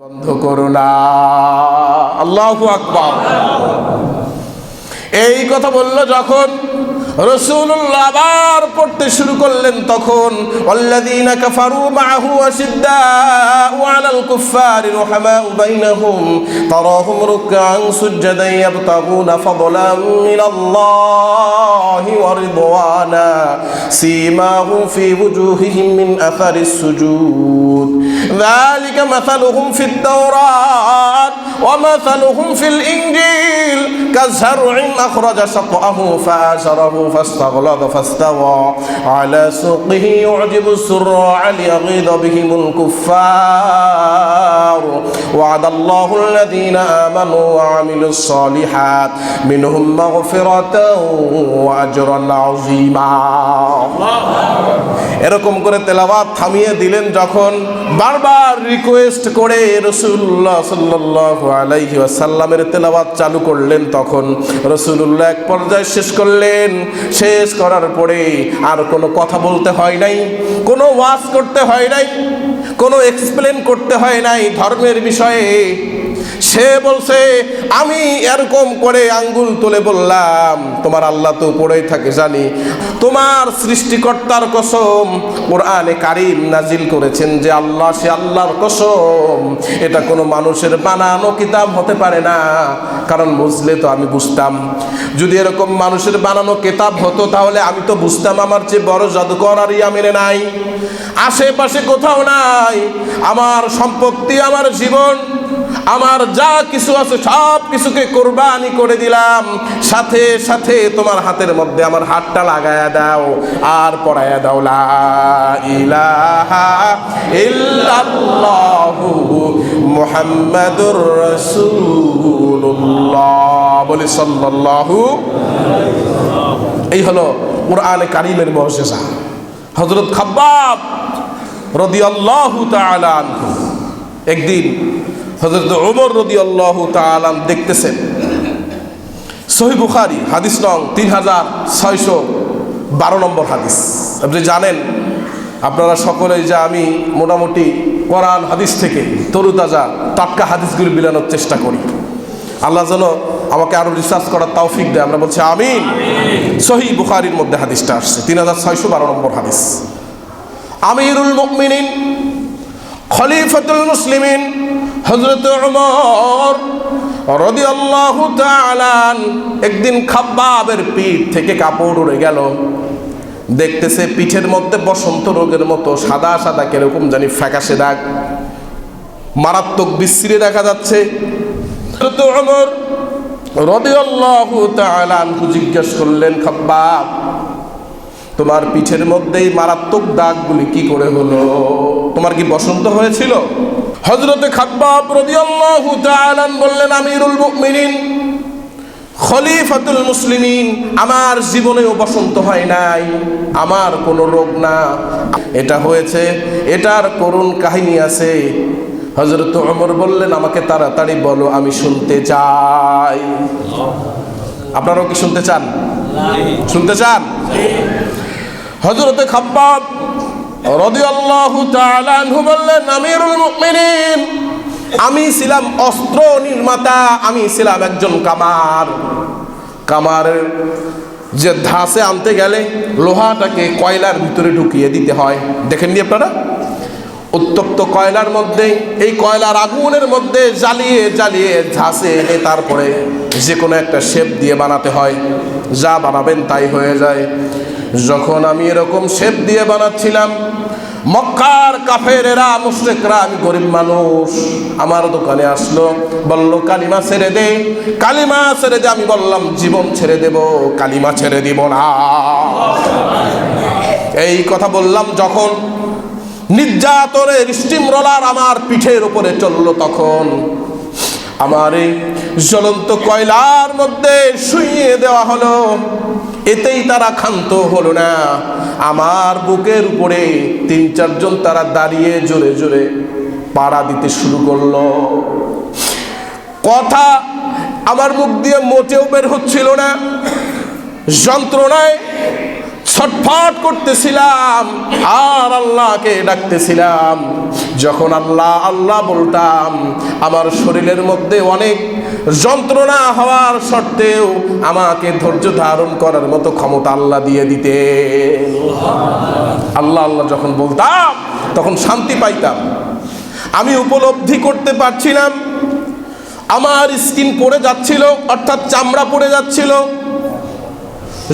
বন্ধ করো না। আল্লাহু আকবার। এই কথা বলল যখন রাসূলুল্লাহ আবার পড়তে শুরু করলেন, তখন ওয়াল্লাযীনা কাফারু মাআহু আশিদ্দাউ আলাল কুফফারি রুহামাউ বাইনাহুম তারাহুম রুকআন সুজদান ইয়াবতাগুনা ফাদলান মিনাল্লাহি ওয়া রিদওয়ানা সীমাহুম ফি ওয়ুজুহিহিম মিন আসারিস সুজুদ যালিকা মাসালুহুম ফিত তাওরাত ওয়া মাসালুহুম ফিল ইনজিল কাযযার'ইন আখরাজা শাতআহু ফাআযারাহু فاستغلظ فاستوى على سوقه يعجب الزراع ليغيظ بهم الكفار وعد الله الذين آمنوا وعملوا الصالحات منهم مغفرة وأجرا عظيما। এরকম করে তেলাওয়াত থামিয়ে দিলেন যখন, বারবার রিকোয়েস্ট করে রাসূলুল্লাহ সাল্লাল্লাহু আলাইহি ওয়াসাল্লামের তেলাওয়াত চালু করলেন, তখন রাসূলুল্লাহ এক পর্যায়ে শেষ করলেন। শেষ করার পরে আর কোনো কথা বলতে হয় নাই, কোনো ওয়াজ করতে হয় নাই, কোনো এক্সপ্লেন করতে হয় নাই ধর্মের বিষয়ে। সে বলছে, আমি এরকম করে আঙ্গুল তুলে বললাম, তোমার আল্লাহ তো উপরেই থাকে জানি, তোমার সৃষ্টিকর্তার কসম, কোরআনে কারীম নাজিল করেছেন যে আল্লাহ, সে আল্লাহর কসম, এটা কোনো মানুষের বানানো কিতাব হতে পারে না। কারণ বুঝলে তো আমি বুঝতাম, যদি এরকম মানুষের বানানো কিতাব হতো তাহলে আমি তো বুঝতাম আমার চেয়ে বড় জাদুকর আর ইয়ামেনে নাই, আশেপাশে কোথাও নাই। আমার সম্পত্তি, আমার জীবন, আমার যা কিছু আছে সব কিছুকে কোরবানি করে দিলাম, সাথে সাথে তোমার হাতের মধ্যে আমার হাতটা লাগায়া দাও আর পড়ায়া দাও লা ইলাহা ইল্লাল্লাহু মুহাম্মাদুর রাসূলুল্লাহ বলি সাল্লাল্লাহু। এই হলো কোরআনে কারীমের মুজিজা। হযরত খাব্বাব রাদিয়াল্লাহু তাআলা আনহু একদিন হযরত ওমর রাদিয়াল্লাহু তাআলা দেখতেছেন, সহিহ বুখারী হাদিস নং 3612 নম্বর হাদিস। আপনি জানেন, আপনারা সকলেই যে আমি মোটামুটি কোরআন হাদিস থেকে তরুতাজা টাটকা হাদিসগুলি বিলানোর চেষ্টা করি। আল্লাহ যেন আমাকে আরো রিসার্চ করার তৌফিক দেয়, আমরা বলছি আমিন। সহিহ বুখারীর মধ্যে হাদিসটা আসছে, 3612 নম্বর হাদিস। আমিরুল মুমিনিন খলিফাতুল মুসলিমিন হযরত ওমর রাদিয়াল্লাহু তাআলা একদিন খাব্বাবের পিঠ থেকে কাপড় উড়ে গেল। দেখতেছে পিঠের মধ্যে বসন্ত রোগের মতো সাদা সাদা কিরকম জানি ফ্যাকাশে দাগ, মারাত্মক বিশ্রী দেখা যাচ্ছে। হযরত ওমর রাদিয়াল্লাহু তাআলা জিজ্ঞেস করলেন, খাব্বাব, তোমার পিঠের মধ্যেই মারাত্মক দাগগুলি কি করে হলো? তোমার কি বসন্ত হয়েছিল? হযরতে খাব্বাব রাদিয়াল্লাহু তাআলা বললেন, আমিরুল মুমিনিন খলিফাতুল মুসলিমিন, আমার জীবনেও বসন্ত হয় নাই, আমার কোনো রোগ না, এটা হয়েছে, এটার করুণ কাহিনী আছে। হযরত ওমর বললেন, আমাকে তাড়াতাড়ি বলো, আমি শুনতে চাই। আপনারাও কি শুনতে চান? শুনতে চান? হযরতে খাব্বাব রাদিয়াল্লাহু তাআলা আনহু বললেন, আমিরুল মুমিনিন, আমি ছিলাম অস্ত্র নির্মাতা, আমি ছিলাম একজন কামার। কামারের যে ধাসে আনতে গেলে লোহাটাকে কয়লার ভিতরে ঢুকিয়ে দিতে হয়, দেখেননি আপনারা? উত্তপ্ত কয়লার মধ্যে, এই কয়লার আগুনের মধ্যে জ্বালিয়ে জ্বালিয়ে ঝাঁসে এনে তারপরে যে কোনো একটা শেপ দিয়ে বানাতে হয়, যা বানাবেন তাই হয়ে যায়। যখন আমি এরকম শেপ দিয়ে বানাচ্ছিলাম, মক্কার কাফেরেরা, মুশরিকরা, আমি গরিব মানুষ, আমার দোকানে আসলো, বলল কালিমা ছেড়ে দে, কালিমা ছেড়ে দে। আমি বললাম জীবন ছেড়ে দেব, কালিমা ছেড়ে দিব না। এই কথা বললাম যখন নির্যাতনের স্টিম রোলার আমার পিঠের উপরে চলল, তখন আমার এই জ্বলন্ত কয়লার মধ্যে শুইয়ে দেওয়া হলো। এতেই তারা ক্ষান্ত হলো না, আমার বুকের উপরে 3-4 জন তারা দাঁড়িয়ে জোরে জোরে পাড়া দিতে শুরু করলো। কথা আমার মুখ দিয়ে মোটেও বের হচ্ছিল না, যন্ত্রণায় ছটফট করতেছিলাম আর আল্লাহকে ডাকতেছিলাম, যখন আল্লাহ আল্লাহ বলতাম আমার শরীরের মধ্যে অনেক যন্ত্রণা হওয়ার সত্ত্বেও আমাকে ধৈর্য ধারণ করার মতো ক্ষমতা আল্লাহ দিয়ে দিতেন। আল্লাহ আল্লাহ যখন বলতাম তখন শান্তি পাইতাম। আমি উপলব্ধি করতে পারছিলাম আমার স্কিন পড়ে যাচ্ছিল, অর্থাৎ চামড়া পড়ে যাচ্ছিল,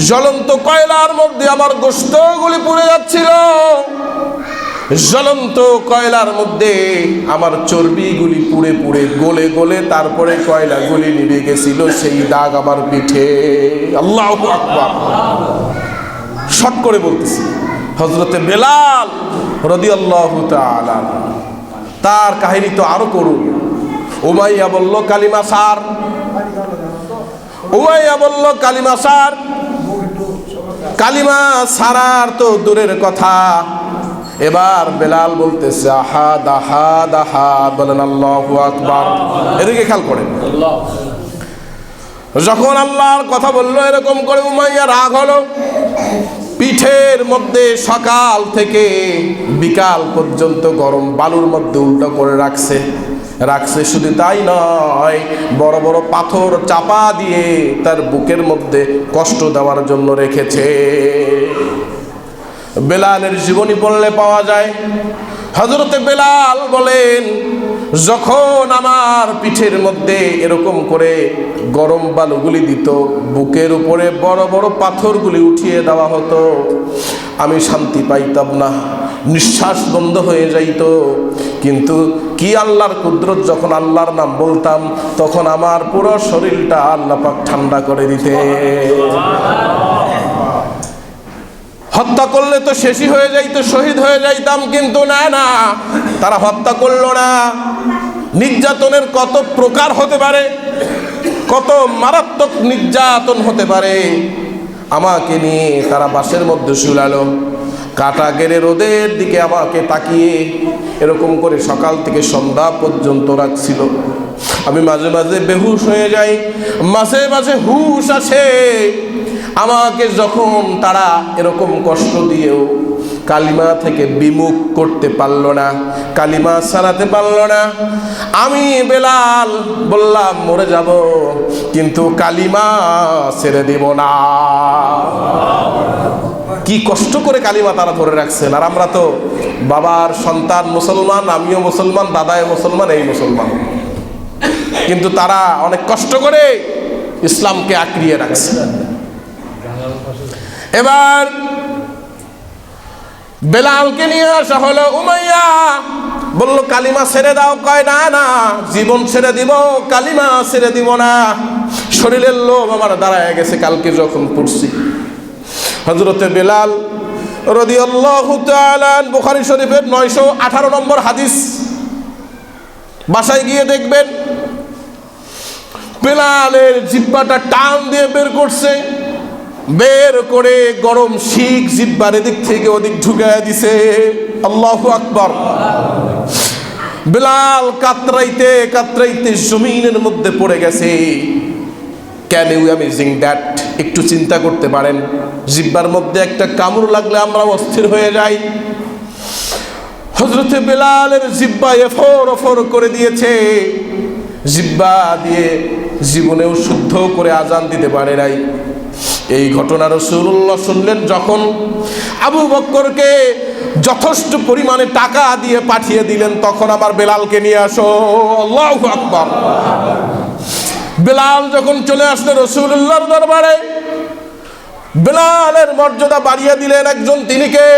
জ্বলন্ত কয়লার মধ্যে আমার গোশতগুলি পুড়ে যাচ্ছিল, জ্বলন্ত কয়লার মধ্যে আমার চর্বিগুলি পুড়ে পুড়ে গলে গলে তারপরে কয়লাগুলি নিভে গেছিল, সেই দাগ আমার পিঠে। আল্লাহু আকবার। শর্ট করে বলতেছি, হযরতে বেলাল রাদিয়াল্লাহু তাআলা, তার কাহিনী তো আরো করুন। উমাইয়া বলল কালিমা সার, উমাইয়া বলল কালিমা সার। কালিমা সারার তো দূরের কথা, এবার বেলাল বলতেছে আহাদ আহাদ আহাদ, বলেন আল্লাহু আকবার। এদিকে খেয়াল করেন, যখন আল্লাহর কথা বললো এরকম করে উমাইয়া রাগ হলো। পিঠের মধ্যে সকাল থেকে বিকাল পর্যন্ত গরম বালুর মধ্যে উল্টো করে রাখছে। শুধু তাই নয়, বড় বড় পাথর চাপা দিয়ে তার বুকের মধ্যে কষ্ট দেওয়ার জন্য রেখেছে। বেলালের জীবনী পড়লে পাওয়া যায়, হযরতে বেলাল বলেন যখন আমার পিঠের মধ্যে এরকম করে গরম বালুগুলি দিত, বুকের উপরে বড় বড় পাথরগুলি উঠিয়ে দেওয়া হতো, আমি শান্তি পাইতাম না, নিঃশ্বাস বন্ধ হয়ে যাইত। কিন্তু কি আল্লাহর কুদরত, যখন আল্লাহর নাম বলতাম তখন আমার পুরো শরীরটা আল্লাহ পাক ঠান্ডা করে দিতে। হত্যা করলে তো শেষই হয়ে যাইতো, শহীদ হয়ে যাইতাম, কিন্তু না না, তারা হত্যা করলো না। নির্যাতনের কত প্রকার হতে পারে, কত মারাত্মক নির্যাতন হতে পারে, আমাকে নিয়ে তারা বাসের মধ্যে শুলালো, কাটা গেড়ে রোদের দিকে আমাকে তাকিয়ে এরকম করে সকাল থেকে সন্ধ্যা পর্যন্ত রাখছিল। আমি মাঝে মাঝে বেহুশ হয়ে যাই, মাঝে মাঝে হুশ আসে। আমাকে যখন তারা এরকম কষ্ট দিয়েও কালিমা থেকে বিমুখ করতে পারলো না, কালিমা ছাড়াতে পারলো না, আমি বেলাল বললাম মরে যাব কিন্তু কালিমা ছেড়ে দেব না। কি কষ্ট করে কালিমা তারা ধরে রাখছেন। আর আমরা তো বাবার সন্তান মুসলমান, আমিও মুসলমান, দাদাও মুসলমান, এই মুসলমান, কিন্তু তারা অনেক কষ্ট করে ইসলামকে আঁকড়িয়ে রাখছে। এবার বেলালকে নিয়ে আসা হলো। উমাইয়া বলল কালিমা ছেড়ে দাও, কয় না না, জীবন ছেড়ে দিব, কালিমা ছেড়ে দিব না। শরীরের লোভ আমার দাঁড়ায় গেছে কালকে যখন পড়ছি। হযরতে বেলাল রাদিয়াল্লাহু তাআলা, বুখারী শরীফের 918 নম্বর হাদিস, বাসায় গিয়ে দেখবেন বেলালের জিহ্বাটা টান দিয়ে বের করছে, বের করে গরম শিখ জিহ্বার এদিক থেকে ওদিক ঢুকাইয়া দিছে। আল্লাহু আকবার। বেলাল কাতরাইতে কাতরাইতে জমিনের মধ্যে পড়ে গেছে। ক্যান ইউ অ্যামেজিং দ্যাট, একটু চিন্তা করতে পারেন, জিহ্বার মধ্যে একটা কামড় লাগলে আমরা অস্থির হয়ে যাই। হযরতে বেলালের জিহ্বা এফর ওফর করে দিয়েছে, জিহ্বা দিয়ে জীবনেও শুদ্ধ করে আজান দিতে পারে নাই। এই ঘটনা রাসূলুল্লাহ শুনলেন যখন, আবু বকরকে যথেষ্ট পরিমাণে টাকা দিয়ে পাঠিয়ে দিলেন, তখন আমার বেলালকে নিয়ে আসো। আল্লাহু আকবার। বেলাল যখন চলে আসলো রাসূলুল্লাহর দরবারে, বেলালের মর্যাদা বাড়িয়ে দিলেন একজন, তিনি কে?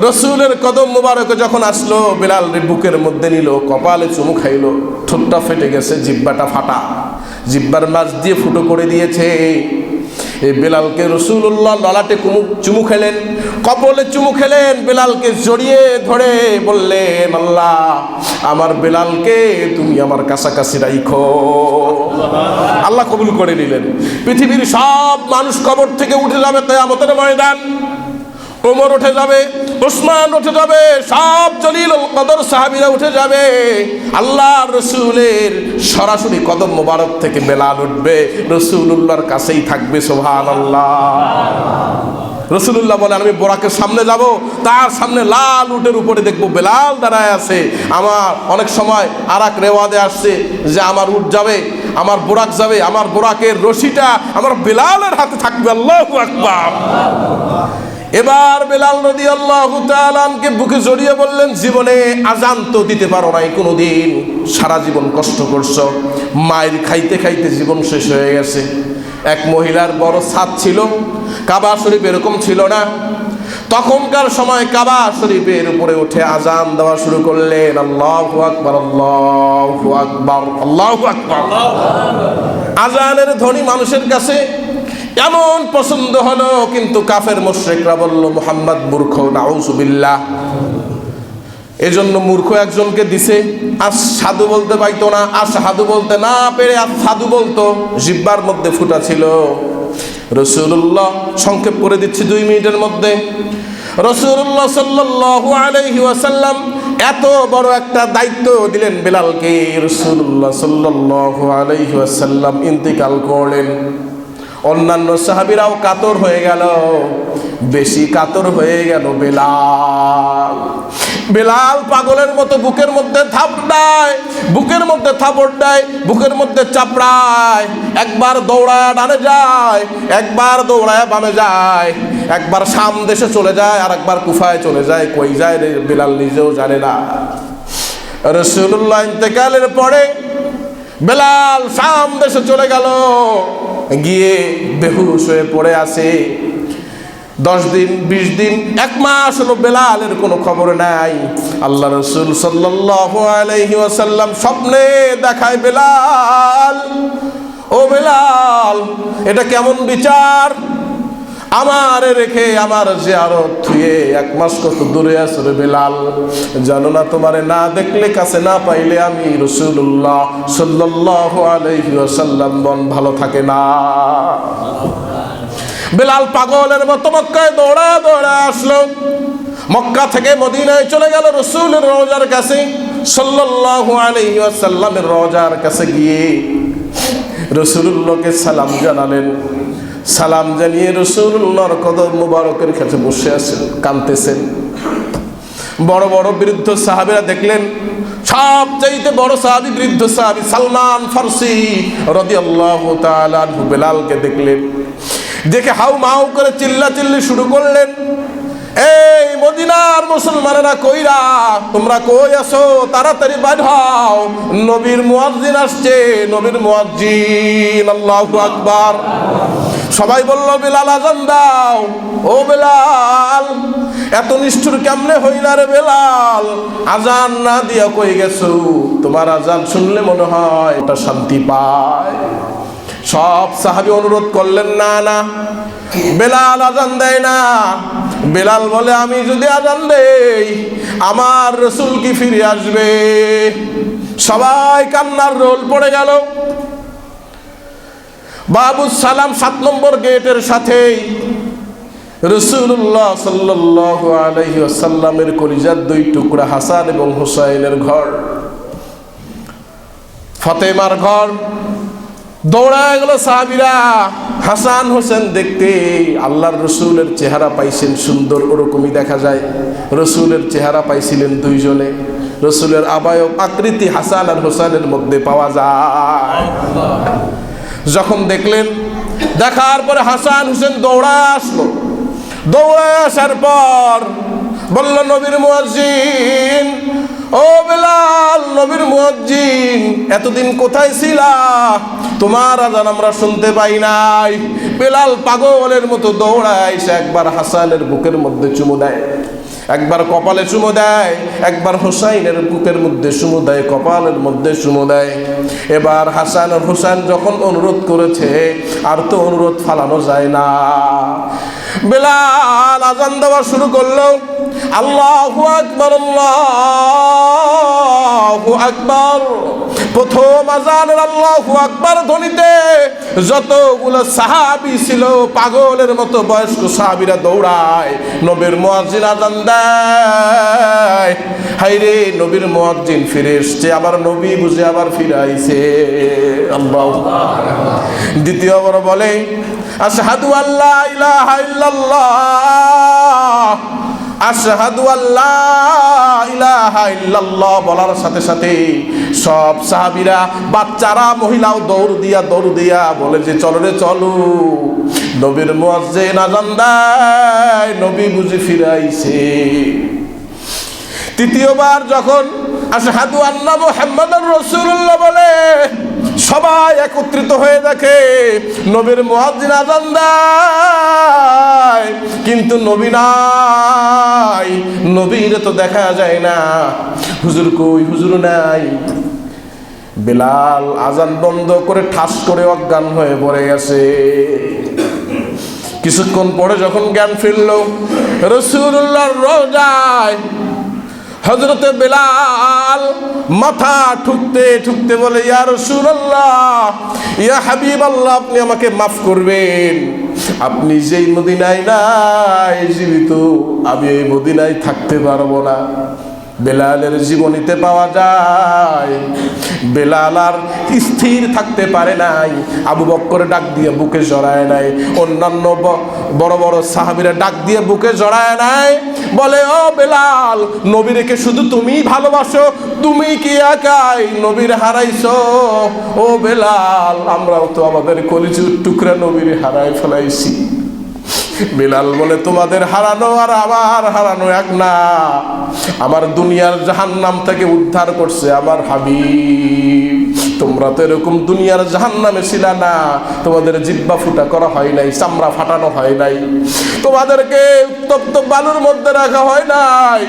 রাসূলের কদম মুবারকে যখন আসলো, বেলাল বুকের মধ্যে নিল, কপালে চুমু খাইলো, ঠোঁটটা ফেটে গেছে, জিহ্বাটা ফাটা, জিহ্বার মাঝ দিয়ে ফুটো করে দিয়েছে। এই বেলালকে রাসূলুল্লাহ ললাটে চুমু খেলেন, কপালে চুমু খেলেন, বেলালকে জড়িয়ে ধরে বললেন, আল্লাহ আমার বেলালকে তুমি আমার কাছাকাছি রাখো। আল্লাহ কবুল করে নিলেন। পৃথিবীর সব মানুষ কবর থেকে উঠে যাবে কিয়ামতের ময়দান, ওমর উঠে যাবে, উসমান উঠে যাবে, সব জলিলুল কদর সাহাবীরা উঠে যাবে। আল্লাহর রাসূলের সরাসরি কদম মোবারক থেকে বেলাল উঠবে, রাসূলুল্লাহর কাছেই থাকবে। সুবহানাল্লাহ। রাসূলুল্লাহ বলেন, আমি বোরাকের সামনে যাব, তার সামনে লাল উটের উপরে দেখবো বেলাল দাঁড়ায় আছে। আমার অনেক সময় আর এক রেওয়াদে আসছে যে আমার উট যাবে, আমার বোরাক যাবে, আমার বোরাকের রশিটা আমার বেলালের হাতে থাকবে। আল্লাহু আকবার। এবার বেলাল রাদিয়াল্লাহু তাআলা আনকে বুকে জড়িয়ে বললেন, জীবনে আজান তো দিতে পারো নাই কোনোদিন, সারা জীবন কষ্ট করছো, মায়ের খাইতে খাইতে জীবন শেষ হয়ে গেছে। এক মহিলার বড় ছাদ ছিল, কাবা শরীফ এরকম ছিল না। তখনকার সময় কাবা শরীফের উপরে উঠে আজান দেওয়া শুরু করলেন, আল্লাহু আকবার, আল্লাহু আকবার, আল্লাহু আকবার। আজানের ধ্বনি মানুষের কাছে এমন পছন্দ হলো, কিন্তু কাফের মুশরিকরা বলল মুহাম্মদ মূর্খ, নাউযুবিল্লাহ। এজন্য মূর্খ একজনকে দিছে, আশহাদু বলতে পাইতো না, আশহাদু বলতে না পেরে আশহাদু বলতো, জিহ্বার মধ্যে ফুটা ছিল। রাসূলুল্লাহ সংক্ষেপ করে দিচ্ছি 2 মিনিটের মধ্যে। রাসূলুল্লাহ সাল্লাল্লাহু আলাইহি ওয়াসাল্লাম এত বড় একটা দায়িত্ব দিলেন বেলালকে। রাসূলুল্লাহ সাল্লাল্লাহু আলাইহি ওয়াসাল্লাম ইন্তিকাল করলেন। অন্যান্য সাহাবীরাও কাতর হয়ে গেল, বেশি কাতর হয়ে গেল বেলাল। বেলাল পাগলের মতো বুকের মধ্যে থাপড় দেয়, বুকের মধ্যে থাপড় দেয়, বুকের মধ্যে চাপড়ায়। একবার দৌড়ায় ডানে যায়, একবার দৌড়ায় বামে যায়, একবার শাম দেশে চলে যায়, আর একবার কুফায় চলে যায়। কই যায় রে বেলাল নিজেও জানে না। রাসূলুল্লাহ ইন্তেকালের পরে বেলাল শাম দেশে চলে গেল, গিয়ে বেহুশ হয়ে পড়ে আছে। 10 দিন 20 দিন 1 মাস হলো বেলালের কোনো খবর নাই। আল্লাহ রাসূল সাল্লাল্লাহু আলাইহি ওয়াসাল্লাম স্বপ্নে দেখায়, বেলাল, ও বেলাল, এটা কেমন বিচার? আমারে রেখে আমার জিয়ারত থুয়ে 1 মাস কত দূরে আছো রে বেলাল। জানো না তোমারে না দেখলে, কাছে না পাইলে আমি রাসূলুল্লাহ সাল্লাল্লাহু আলাইহি ওয়াসাল্লাম মন ভালো থাকে না। বেলাল পাগলের মতো মক্কায় দৌড়া দৌড়া আসলো। মক্কা থেকে মদিনায় চলে গেল রাসূলের রওজার কাছে, সাল্লাল্লাহু আলাইহি ওয়াসাল্লামের রওজার কাছে গিয়ে রাসূলুল্লাহকে সালাম জানালেন। সালাম জানিয়ে রাসূলুল্লাহর কদম মুবারকের কাছে বসে আছেন, কাঁদতেছেন। বড় বড় বৃদ্ধ সাহাবীরা দেখলেন, সবচাইতে বড় সাহাবী, বৃদ্ধ সাহাবী সালমান ফারসি রাদিয়াল্লাহু তাআলা আনহু বেলালকে দেখলেন। দেখে হাউ মাউ করে চিল্লাচিল্লি শুরু করলেন, এই মদিনার মুসলমানেরা কইরা, তোমরা কই আছো? তাড়াতাড়ি বাইর হও, নবীর মুয়াজ্জিন আসছে, নবীর মুয়াজ্জিন। আল্লাহু আকবার। সবাই বলল, বেলাল আজান দাও। ও বেলাল, এত নিষ্ঠুর কেমনে হইলা রে বেলাল? আজান না দিয়া কই গেছো? তোমার আজান শুনলে মনে হয় ওটা শান্তি পায়। সব সাহাবী অনুরোধ করলেন, না না, বেলাল আজান দেয় না। বেলাল বলে, আমি যদি আজান দেই আমার রাসূল কি ফিরে আসবে? সবাই কান্নার রোল পড়ে গেল। বাবুস সালাম 7 নম্বর গেটের সাথেই রাসূলুল্লাহ সাল্লাল্লাহু আলাইহি ওয়াসাল্লামের কলিজার 2 টুকরা হাসান এবং হুসাইনের ঘর, ফাতেমার ঘর। দৌড়ায় গেল সাহাবীরা হাসান হোসেন দেখতে। আল্লাহর রাসূলের চেহারা পাইছেন সুন্দর, ওরকমই দেখা যায়। রাসূলের চেহারা পাইছিলেন 2 জনে। রাসূলের আবায়ব আকৃতি হাসান আর হোসেনের মধ্যে পাওয়া যায়। যখন দেখলেন, দেখার পরে হাসান হোসেন দৌড়া আসলো। দৌড়ে আসার পর বলল, নবীর মুয়াজ্জিন, ও বেলাল, নবীর মুয়াজ্জিন, এতদিন কোথায় ছিলা? তোমার আজান আমরা শুনতে পাই নাই। বেলাল পাগলের মতো দৌড়ায় এসে একবার হাসানের বুকের মধ্যে চুমু দেয়, একবার কপালে চুমু দেয়, একবার হোসাইনের বুকের মধ্যে চুমু দেয়, কপালের মধ্যে চুমু দেয়। এবার হাসান আর হোসেন যখন অনুরোধ করেছে, আর তো অনুরোধ ফালানো যায় না। বেলাল আজান দেওয়া শুরু করলো, আল্লাহু আকবার, আল্লাহু আল্লাহু আকবার। প্রথম আযানের আল্লাহু আকবার ধ্বনিতে যতগুলো সাহাবী ছিল পাগলের মতো বয়স্ক সাহাবীরা দৌড়ায়, নবীর মুয়াজ্জিন আযান দেয়। হায়রে নবীর মুয়াজ্জিন ফিরে এসছে, আবার নবী বুঝে আবার ফিরে আইছে। আল্লাহু আকবার। দ্বিতীয়বার বলে আশহাদু আল্লা ইলাহা ইল্লাল্লাহ, আশহাদু আল্লা ইলাহা ইল্লাল্লাহ বলার সাথে সাথে সব সাহাবীরা, বাচ্চারা, মহিলাও দৌড় দিয়া বলে যে চলো রে চলো, নবীর মুয়াজ্জিন আযান দেয়, নবী বুঝি ফিরে আইছে। তৃতীয়বার যখন আশহাদু আন্না মুহাম্মাদুর রাসূলুল্লাহ বলে, সবাই একত্রিত হয়ে দেখে নবীর মুয়াজ্জিন আযান দেয়, কিন্তু নবী নাই, নবীরে তো দেখা যায় না। হুজুর কই? হুজুর নাই। বেলাল আযান বন্ধ করে ঠাস করে অজ্ঞান হয়ে পড়ে গেছে। কিছুক্ষণ পরে যখন জ্ঞান ফিরল, রাসূলুল্লাহর রওজায় হযরতে বেলাল মাথা ঠুকতে ঠুকতে বলে, ইয়া রাসূলুল্লাহ, ইয়া হাবিবাল্লাহ, আপনি আমাকে মাফ করবেন, আপনি যেই মদিনায় নাই জীবিত, আমি এই মদিনায় থাকতে পারবো না। বেলালের জীবনীতে পাওয়া যায় বেলাল আর স্থির থাকতে পারে নাই, আবু বকর ডাক দিয়ে বুকে জড়ায় নাই, অন্যান্য বড় বড় সাহাবীরা ডাক দিয়ে বুকে জড়ায় নাই, বলে ও বেলাল, নবীকে শুধু তুমিই ভালোবাসো, তুমি কি একাই নবীর হারাইছো? ও বেলাল, আমরাও তো আমাদের কলিজুর টুকরা নবীর হারাই ফেলাইছি। বেলাল বলে, তোমাদের হারানো আর আমার হারানো এক না, আমার দুনিয়ার জাহান্নাম থেকে উদ্ধার করছে আমার হাবিব। তোমরা তো এরকম দুনিয়ার জাহান্নামে ছিল না, তোমাদের জিহ্বা ফুটা করা হয় নাই, চামড়া ফাটানো হয় নাই, তোমাদেরকে উত্তপ্ত বালুর মধ্যে রাখা হয় নাই।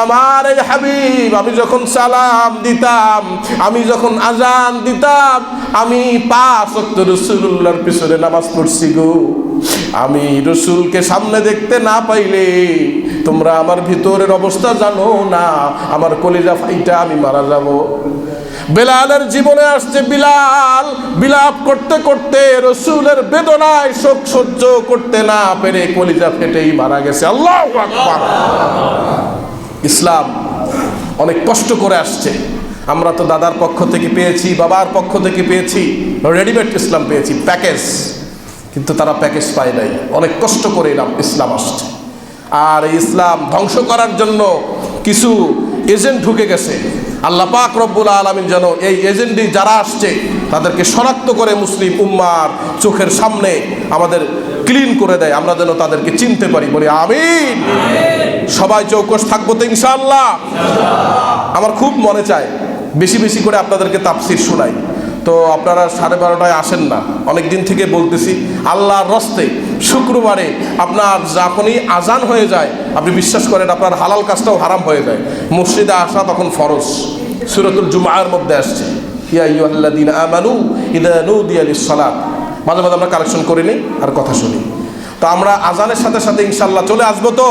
আমার এই হাবিব, আমি যখন সালাম দিতাম, আমি যখন আজান দিতাম, আমি 5 ওয়াক্ত রাসূলুল্লাহর পিছনে নামাজ পড়ছি গো। আমি রসুলকে সামনে দেখতে না পাইলে তোমরা আমার ভিতরের অবস্থা জানো না, আমার কলিজা ফাইটা আমি মারা যাব। বেলালের জীবনে আসছে বিলাল বিলাপ করতে করতে রসুলের বেদনায় শোক সহ্য করতে না পেরে কলিজা ফেটেই মারা গেছে। আল্লাহু আকবার। ইসলাম অনেক কষ্ট করে আসছে। আমরা তো দাদার পক্ষ থেকে পেয়েছি, বাবার পক্ষ থেকে পেয়েছি, রেডিমেড ইসলাম পেয়েছি, প্যাকেজ। কিন্তু তারা প্যাকেজ পায় নাই, অনেক কষ্ট করে ইসলাম আসছে। আর এই ইসলাম ধ্বংস করার জন্য কিছু এজেন্ট ঢুকে গেছে। আল্লাহ পাক রব্বুল আলামিন যেন এই এজেন্টই যারা আসছে তাদেরকে শনাক্ত করে মুসলিম উম্মার চোখের সামনে আমাদের ক্লিন করে দেয়, আমরা যেন তাদেরকে চিনতে পারি। বলি আমিন। সবাই চৌকস থাকবো তো ইনশাআল্লাহ। আমার খুব মনে চায় বেশি বেশি করে আপনাদেরকে তাফসীর শোনাই, তো আপনারা 12:30টায় আসেন না। অনেক দিন থেকে বলতেছি, আল্লাহর রস্তে শুক্রবারে আপনার যখনই আজান হয়ে যায়, আপনি বিশ্বাস করেন আপনার হালাল কাজটাও হারাম হয়ে যায়। মসজিদে আসা তখন ফরজ। সূরাতুল জুমার মধ্যে আসছে, ইয়া আইয়ুহাল্লাযীনা আমানু ইযা নুদিয়া লিস-সালাত। মাঝে মাঝে আমরা কালেকশন করে নিই আর কথা শুনি। তো আমরা আজানের সাথে সাথে ইনশাআল্লাহ চলে আসবো তো।